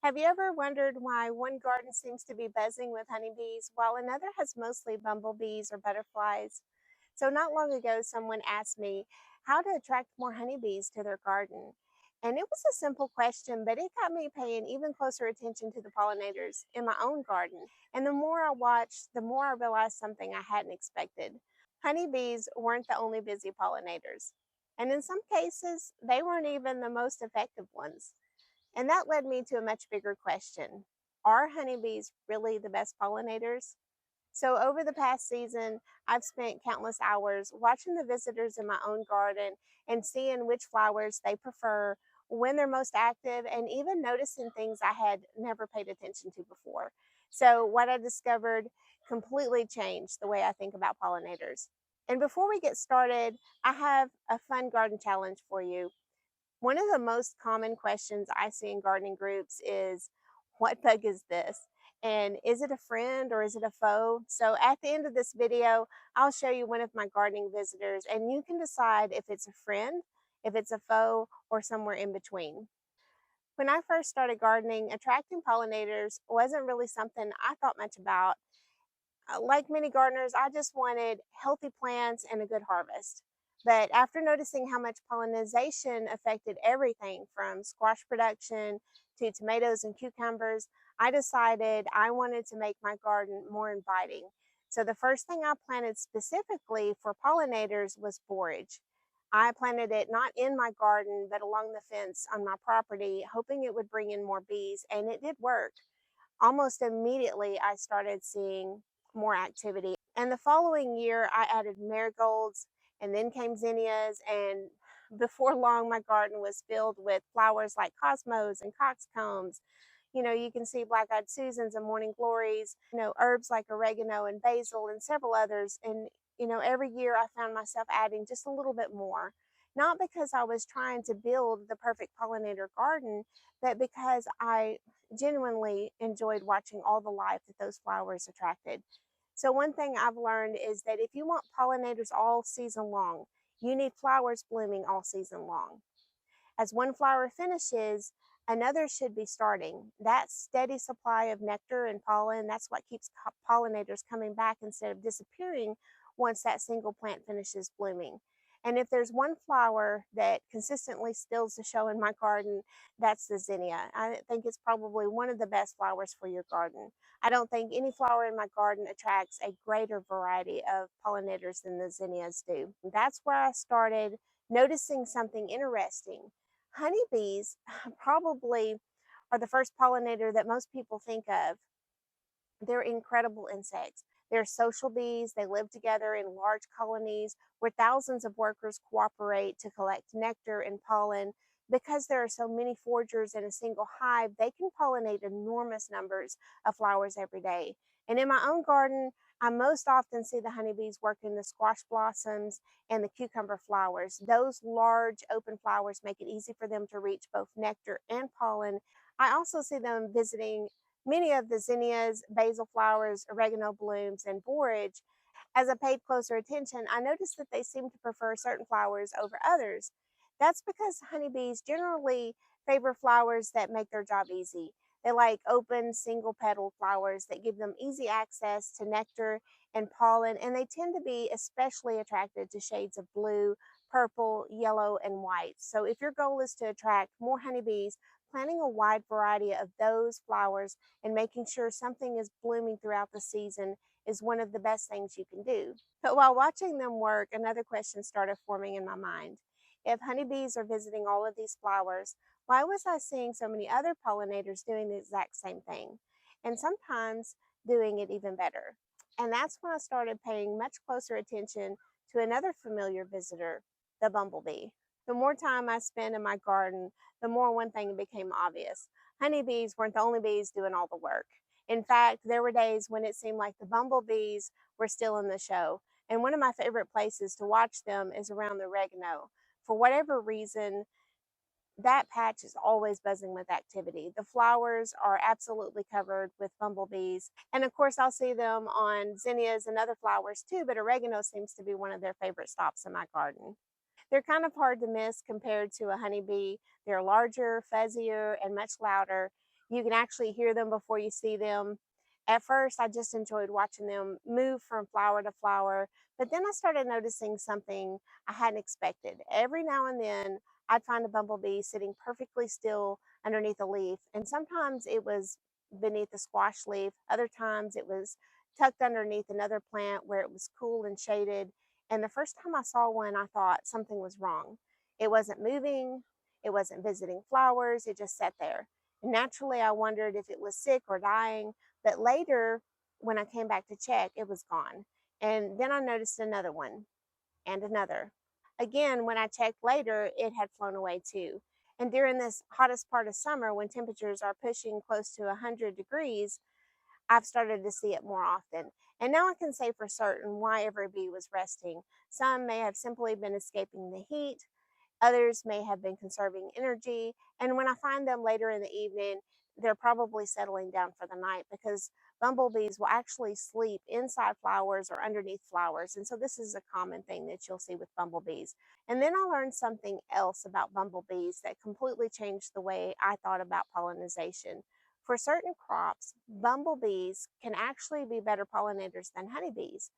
Have you ever wondered why one garden seems to be buzzing with honeybees while another has mostly bumblebees or butterflies? So, not long ago, someone asked me how to attract more honeybees to their garden. And it was a simple question, but it got me paying even closer attention to the pollinators in my own garden. And the more I watched, the more I realized something I hadn't expected. Honeybees weren't the only busy pollinators. And in some cases, they weren't even the most effective ones. And that led me to a much bigger question. Are honeybees really the best pollinators? So, over the past season, I've spent countless hours watching the visitors in my own garden and seeing which flowers they prefer, when they're most active, and even noticing things I had never paid attention to before. So, what I discovered completely changed the way I think about pollinators. And before we get started, I have a fun garden challenge for you. One of the most common questions I see in gardening groups is, what bug is this? And is it a friend or is it a foe? So at the end of this video, I'll show you one of my gardening visitors and you can decide if it's a friend, if it's a foe, or somewhere in between. When I first started gardening, attracting pollinators wasn't really something I thought much about. Like many gardeners, I just wanted healthy plants and a good harvest. But after noticing how much pollination affected everything from squash production to tomatoes and cucumbers, I decided I wanted to make my garden more inviting. So the first thing I planted specifically for pollinators was borage. I planted it not in my garden, but along the fence on my property, hoping it would bring in more bees, and it did work. Almost immediately, I started seeing more activity. And the following year, I added marigolds and then came zinnias. And before long, my garden was filled with flowers like cosmos and coxcombs. You can see black eyed Susans and morning glories, herbs like oregano and basil and several others. And, every year I found myself adding just a little bit more. Not because I was trying to build the perfect pollinator garden, but because I genuinely enjoyed watching all the life that those flowers attracted. So, one thing I've learned is that if you want pollinators all season long, you need flowers blooming all season long. As one flower finishes, another should be starting. That steady supply of nectar and pollen, that's what keeps pollinators coming back instead of disappearing once that single plant finishes blooming. And if there's one flower that consistently steals the show in my garden, that's the zinnia. I think it's probably one of the best flowers for your garden. I don't think any flower in my garden attracts a greater variety of pollinators than the zinnias do. That's where I started noticing something interesting. Honeybees probably are the first pollinator that most people think of. They're incredible insects. They're social bees. They live together in large colonies where thousands of workers cooperate to collect nectar and pollen. Because there are so many foragers in a single hive, they can pollinate enormous numbers of flowers every day. And in my own garden, I most often see the honeybees working the squash blossoms and the cucumber flowers. Those large open flowers make it easy for them to reach both nectar and pollen. I also see them visiting many of the zinnias, basil flowers, oregano blooms, and borage. As I paid closer attention, I noticed that they seem to prefer certain flowers over others. That's because honeybees generally favor flowers that make their job easy. They like open, single petal flowers that give them easy access to nectar and pollen, and they tend to be especially attracted to shades of blue, purple, yellow, and white. So, if your goal is to attract more honeybees, planting a wide variety of those flowers and making sure something is blooming throughout the season is one of the best things you can do. But while watching them work, another question started forming in my mind. If honeybees are visiting all of these flowers, why was I seeing so many other pollinators doing the exact same thing? And sometimes doing it even better. And that's when I started paying much closer attention to another familiar visitor, the bumblebee. The more time I spent in my garden, the more one thing became obvious. Honeybees weren't the only bees doing all the work. In fact, there were days when it seemed like the bumblebees were still in the show. And one of my favorite places to watch them is around the oregano. For whatever reason, that patch is always buzzing with activity. The flowers are absolutely covered with bumblebees. And of course, I'll see them on zinnias and other flowers too, but oregano seems to be one of their favorite stops in my garden. They're kind of hard to miss compared to a honeybee. They're larger, fuzzier, and much louder. You can actually hear them before you see them. At first, I just enjoyed watching them move from flower to flower, but then I started noticing something I hadn't expected. Every now and then, I'd find a bumblebee sitting perfectly still underneath a leaf, and sometimes it was beneath a squash leaf, other times it was tucked underneath another plant where it was cool and shaded. And the first time I saw one, I thought something was wrong. It wasn't moving, it wasn't visiting flowers, it just sat there. And naturally, I wondered if it was sick or dying, but later, when I came back to check, it was gone. And then I noticed another one and another. Again, when I checked later, it had flown away too. And during this hottest part of summer, when temperatures are pushing close to 100 degrees, I've started to see it more often. And now I can say for certain why every bee was resting. Some may have simply been escaping the heat, others may have been conserving energy. And when I find them later in the evening, they're probably settling down for the night because bumblebees will actually sleep inside flowers or underneath flowers. And so this is a common thing that you'll see with bumblebees. And then I learned something else about bumblebees that completely changed the way I thought about pollination. For certain crops, bumblebees can actually be better pollinators than honeybees.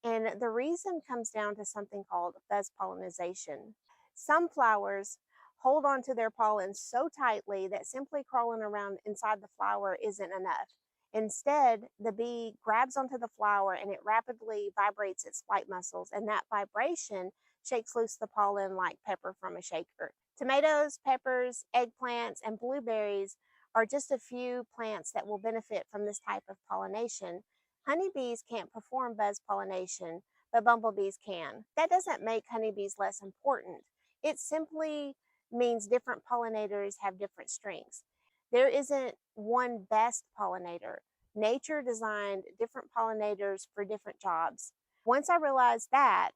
And the reason comes down to something called buzz pollination. Some flowers hold on to their pollen so tightly that simply crawling around inside the flower isn't enough. Instead, the bee grabs onto the flower and it rapidly vibrates its flight muscles, and that vibration shakes loose the pollen like pepper from a shaker. Tomatoes, peppers, eggplants, and blueberries are just a few plants that will benefit from this type of pollination. Honeybees can't perform buzz pollination, but bumblebees can. That doesn't make honeybees less important. It simply means different pollinators have different strengths. There isn't one best pollinator. Nature designed different pollinators for different jobs. Once I realized that,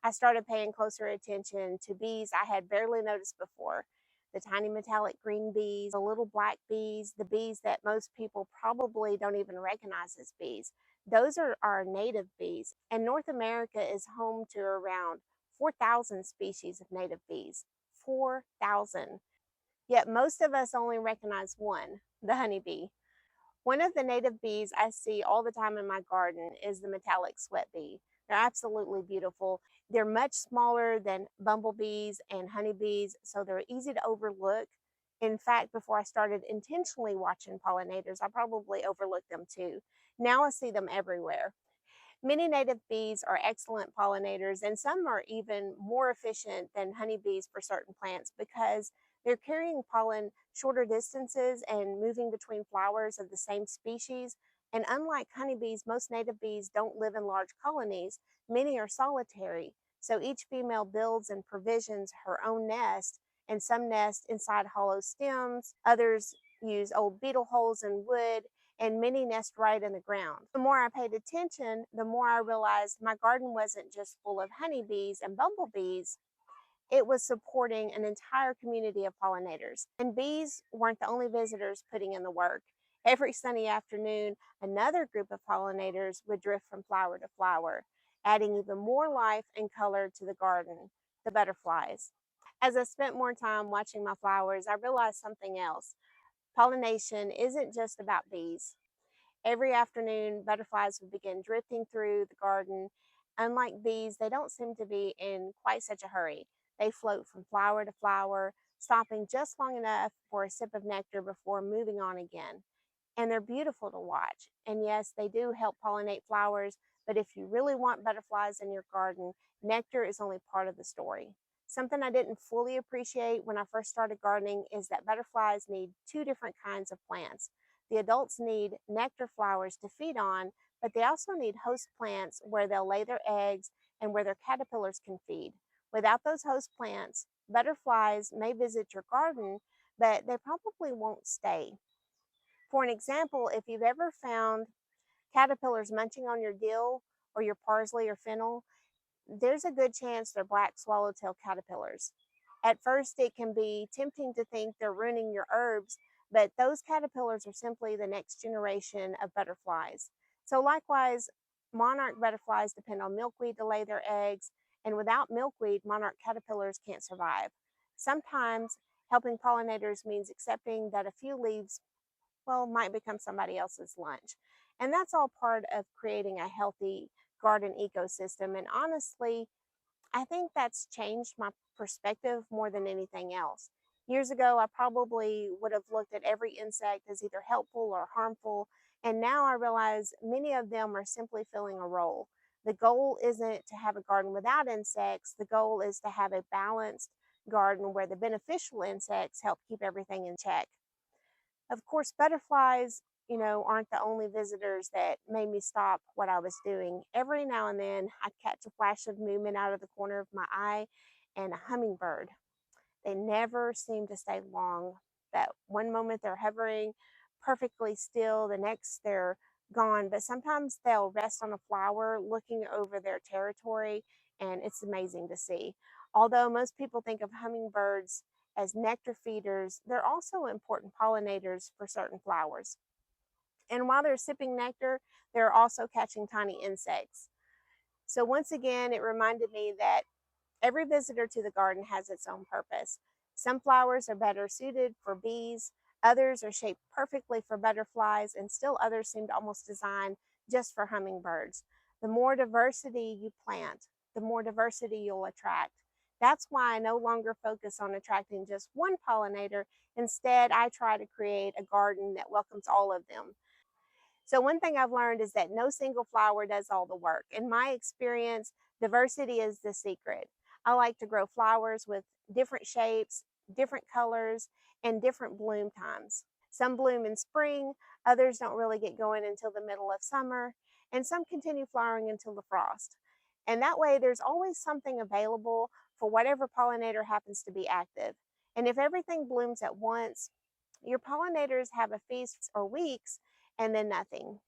I started paying closer attention to bees I had barely noticed before. The tiny metallic green bees, the little black bees, the bees that most people probably don't even recognize as bees. Those are our native bees. And North America is home to around 4,000 species of native bees. 4,000. Yet most of us only recognize one, the honeybee. One of the native bees I see all the time in my garden is the metallic sweat bee. They're absolutely beautiful. They're much smaller than bumblebees and honeybees, so they're easy to overlook. In fact, before I started intentionally watching pollinators, I probably overlooked them too. Now I see them everywhere. Many native bees are excellent pollinators, and some are even more efficient than honeybees for certain plants because they're carrying pollen shorter distances and moving between flowers of the same species. And unlike honeybees, most native bees don't live in large colonies. Many are solitary. So each female builds and provisions her own nest, and some nest inside hollow stems, others use old beetle holes in wood, and many nest right in the ground. The more I paid attention, the more I realized my garden wasn't just full of honeybees and bumblebees, it was supporting an entire community of pollinators. And bees weren't the only visitors putting in the work. Every sunny afternoon, another group of pollinators would drift from flower to flower, adding even more life and color to the garden, the butterflies. As I spent more time watching my flowers, I realized something else. Pollination isn't just about bees. Every afternoon, butterflies would begin drifting through the garden. Unlike bees, they don't seem to be in quite such a hurry. They float from flower to flower, stopping just long enough for a sip of nectar before moving on again. And they're beautiful to watch. And yes, they do help pollinate flowers, but if you really want butterflies in your garden, nectar is only part of the story. Something I didn't fully appreciate when I first started gardening is that butterflies need two different kinds of plants. The adults need nectar flowers to feed on, but they also need host plants where they'll lay their eggs and where their caterpillars can feed. Without those host plants, butterflies may visit your garden, but they probably won't stay. For an example, if you've ever found caterpillars munching on your dill or your parsley or fennel, there's a good chance they're black swallowtail caterpillars. At first, it can be tempting to think they're ruining your herbs, but those caterpillars are simply the next generation of butterflies. So, likewise, monarch butterflies depend on milkweed to lay their eggs, and without milkweed, monarch caterpillars can't survive. Sometimes Helping pollinators means accepting that a few leaves, well, might become somebody else's lunch. And that's all part of creating a healthy garden ecosystem. And honestly, I think that's changed my perspective more than anything else. Years ago, I probably would have looked at every insect as either helpful or harmful, and now I realize many of them are simply filling a role. The goal isn't to have a garden without insects, the goal is to have a balanced garden where the beneficial insects help keep everything in check. Of course, butterflies, aren't the only visitors that made me stop what I was doing. Every now and then, I'd catch a flash of movement out of the corner of my eye, and a hummingbird. They never seem to stay long. That one moment they're hovering perfectly still, the next they're gone. But sometimes they'll rest on a flower looking over their territory, and it's amazing to see. Although most people think of hummingbirds as nectar feeders, they're also important pollinators for certain flowers. And while they're sipping nectar, they're also catching tiny insects. So, once again, it reminded me that every visitor to the garden has its own purpose. Some flowers are better suited for bees, others are shaped perfectly for butterflies, and still others seem to almost designed just for hummingbirds. The more diversity you plant, the more diversity you'll attract. That's why I no longer focus on attracting just one pollinator. Instead, I try to create a garden that welcomes all of them. So, one thing I've learned is that no single flower does all the work. In my experience, diversity is the secret. I like to grow flowers with different shapes, different colors, and different bloom times. Some bloom in spring, others don't really get going until the middle of summer, and some continue flowering until the frost. And that way, there's always something available for whatever pollinator happens to be active. And if everything blooms at once, your pollinators have a feast for weeks and then nothing.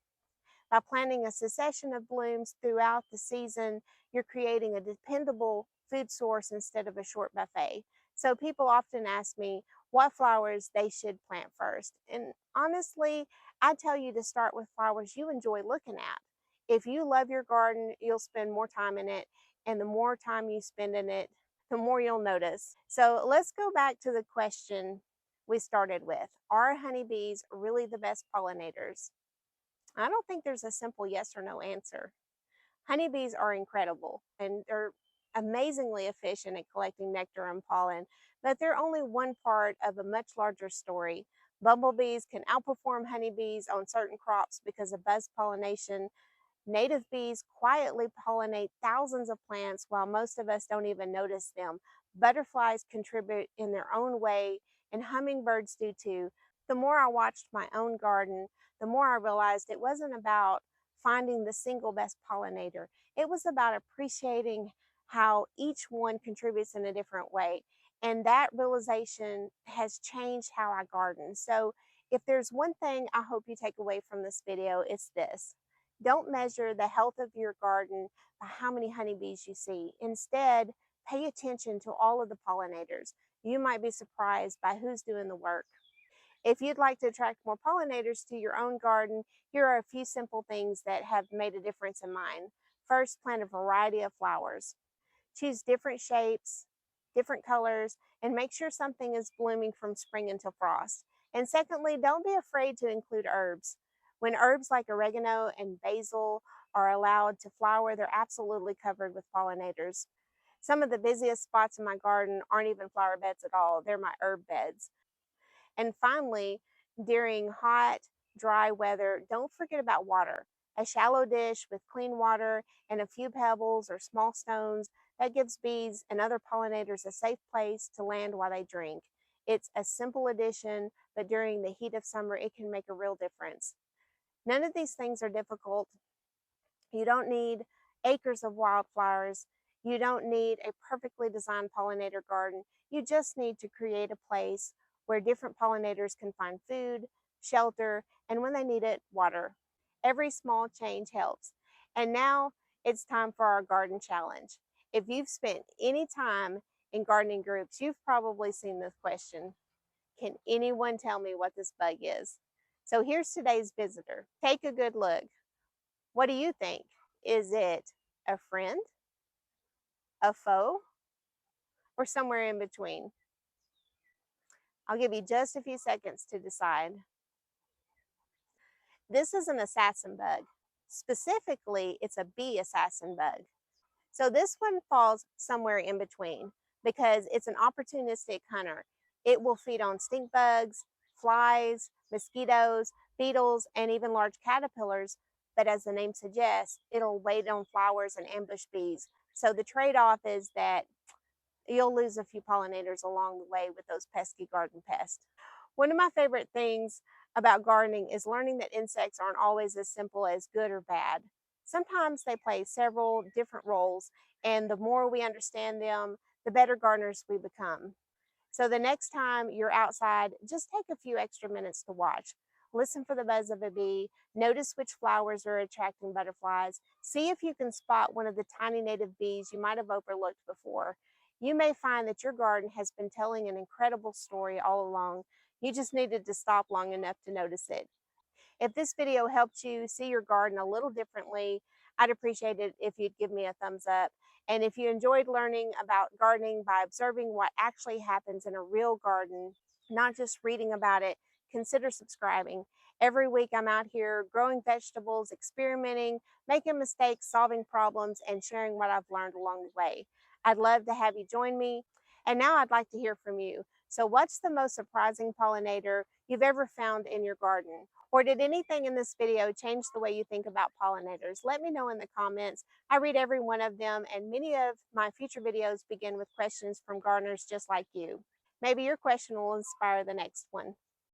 By planting a succession of blooms throughout the season, you're creating a dependable food source instead of a short buffet. So people often ask me what flowers they should plant first. And honestly, I tell you to start with flowers you enjoy looking at. If you love your garden, you'll spend more time in it. And the more time you spend in it, the more you'll notice. So let's go back to the question we started with. Are honeybees really the best pollinators? I don't think there's a simple yes or no answer. Honeybees are incredible and they're amazingly efficient at collecting nectar and pollen, but they're only one part of a much larger story. Bumblebees can outperform honeybees on certain crops because of buzz pollination. Native bees quietly pollinate thousands of plants while most of us don't even notice them. Butterflies contribute in their own way, and hummingbirds do too. The more I watched my own garden, the more I realized it wasn't about finding the single best pollinator. It was about appreciating how each one contributes in a different way. And that realization has changed how I garden. So, if there's one thing I hope you take away from this video, it's this: don't measure the health of your garden by how many honeybees you see. Instead, pay attention to all of the pollinators. You might be surprised by who's doing the work. If you'd like to attract more pollinators to your own garden, here are a few simple things that have made a difference in mine. First, plant a variety of flowers. Choose different shapes, different colors, and make sure something is blooming from spring until frost. And secondly, don't be afraid to include herbs. When herbs like oregano and basil are allowed to flower, they're absolutely covered with pollinators. Some of the busiest spots in my garden aren't even flower beds at all, they're my herb beds. And finally, during hot, dry weather, don't forget about water. A shallow dish with clean water and a few pebbles or small stones that gives bees and other pollinators a safe place to land while they drink. It's a simple addition, but during the heat of summer, it can make a real difference. None of these things are difficult. You don't need acres of wildflowers. You don't need a perfectly designed pollinator garden. You just need to create a place where different pollinators can find food, shelter, and when they need it, water. Every small change helps. And now it's time for our garden challenge. If you've spent any time in gardening groups, you've probably seen this question: can anyone tell me what this bug is? So here's today's visitor. Take a good look. What do you think? Is it a friend, a foe, or somewhere in between? I'll give you just a few seconds to decide. This is an assassin bug. Specifically, it's a bee assassin bug. So this one falls somewhere in between because it's an opportunistic hunter. It will feed on stink bugs, flies, mosquitoes, beetles, and even large caterpillars. But as the name suggests, it'll wait on flowers and ambush bees. So the trade off is that you'll lose a few pollinators along the way with those pesky garden pests. One of my favorite things about gardening is learning that insects aren't always as simple as good or bad. Sometimes they play several different roles, and the more we understand them, the better gardeners we become. So the next time you're outside, just take a few extra minutes to watch. Listen for the buzz of a bee, notice which flowers are attracting butterflies, see if you can spot one of the tiny native bees you might have overlooked before. You may find that your garden has been telling an incredible story all along. You just needed to stop long enough to notice it. If this video helped you see your garden a little differently, I'd appreciate it if you'd give me a thumbs up. And if you enjoyed learning about gardening by observing what actually happens in a real garden, not just reading about it, consider subscribing. Every week I'm out here growing vegetables, experimenting, making mistakes, solving problems, and sharing what I've learned along the way. I'd love to have you join me. And now I'd like to hear from you. So, what's the most surprising pollinator you've ever found in your garden? Or did anything in this video change the way you think about pollinators? Let me know in the comments. I read every one of them, and many of my future videos begin with questions from gardeners just like you. Maybe your question will inspire the next one.